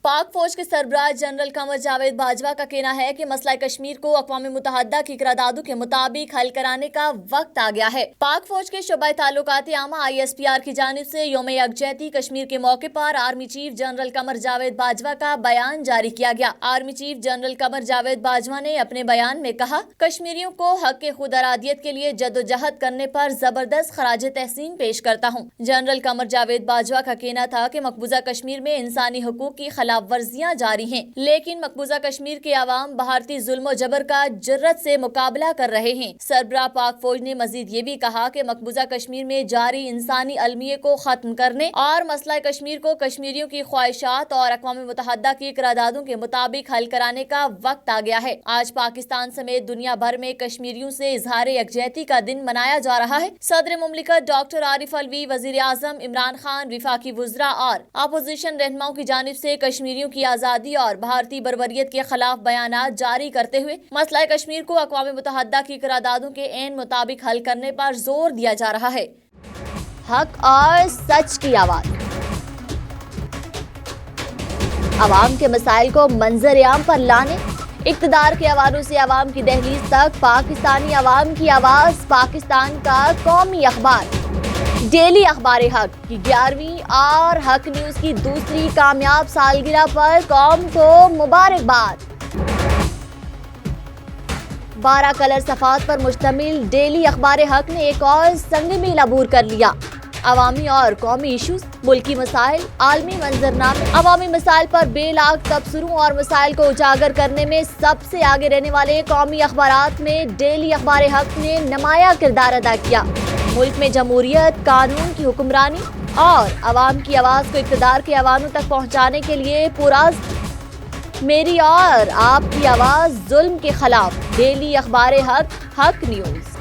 पाक फौज के सरबराह जनरल कमर जावेद बाजवा का कहना है कि मसला कश्मीर को अक़वाम मुत्तहिदा की करारदादों के मुताबिक हल कराने का वक्त आ गया है। पाक फौज के शोबा ताल्लुकात आमा ISPR की जानिब से यौम यकजहती कश्मीर के मौके पर army chief general Qamar Javed Bajwa का बयान जारी किया गया। Army chief general Qamar Javed Bajwa ने अपने बयान में कहा, कश्मीरियों को हक के खुद अरादियत के लिए जद्दोजहद करने पर जबरदस्त खराज तहसीन पेश करता हूँ। जनरल कमर जावेद बाजवा का कहना था कि मकबूजा कश्मीर में इंसानी हुकूक की खिलाफ वर्जियाँ जारी हैं, लेकिन मकबूजा कश्मीर के अवाम भारतीय जुल्म जबर का जुर्रत से मुकाबला कर रहे हैं। सरबराह पाक फौज ने मजीद ये भी कहा कि मकबूजा कश्मीर में जारी इंसानी अलमिये को खत्म करने और मसला कश्मीर को कश्मीरियों की ख्वाहिशात और अक़वाम मुत्तहिदा की करारदादों के मुताबिक हल कराने का वक्त आ गया है। आज पाकिस्तान समेत दुनिया भर में कश्मीरियों से इजहार यकजहती का दिन मनाया जा रहा है। सदर मुमलिकत डॉक्टर आरिफ अलवी, वजीर आजम इमरान खान, विफाकी वुज़रा और अपोजिशन रहनुमाओं की जानिब से कश्मीरियों की आज़ादी और भारतीय बरबरियत के खिलाफ बयानात जारी करते हुए मसला कश्मीर को अक़वाम मुत्तहिदा की करारदादों के ऐन मुताबिक हल करने पर जोर दिया जा रहा है। हक और सच की आवाज़। अवाम के मसाइल को मंजर-ए-आम पर लाने, इक़्तिदार के हवालों से अवाम की दहलीज तक पाकिस्तानी अवाम की आवाज़। पाकिस्तान का कौमी अखबार डेली अखबार हक की 11वीं और हक न्यूज़ की दूसरी कामयाब सालगिरह पर कौम को मुबारकबाद। 12 कलर सफ़ात पर मुश्तमिल डेली अखबार हक ने एक और संग मील अबूर कर लिया। अवामी और कौमी इशूज, मुल्की मसाइल, आलमी मंजरनामे। अवामी मसाइल पर बेलाग तबसरों और मसाइल को उजागर करने में सबसे आगे रहने वाले कौमी अखबारात में डेली अखबार हक ने नुमाया किरदार अदा किया। मुल्क में जमहूरियत, कानून की हुक्मरानी और अवाम की आवाज़ को इक़्तिदार के अवानों तक पहुँचाने के लिए पुराज़ मेरी और आपकी आवाज़ जुल्म के खिलाफ डेली अखबार हक, हक न्यूज़।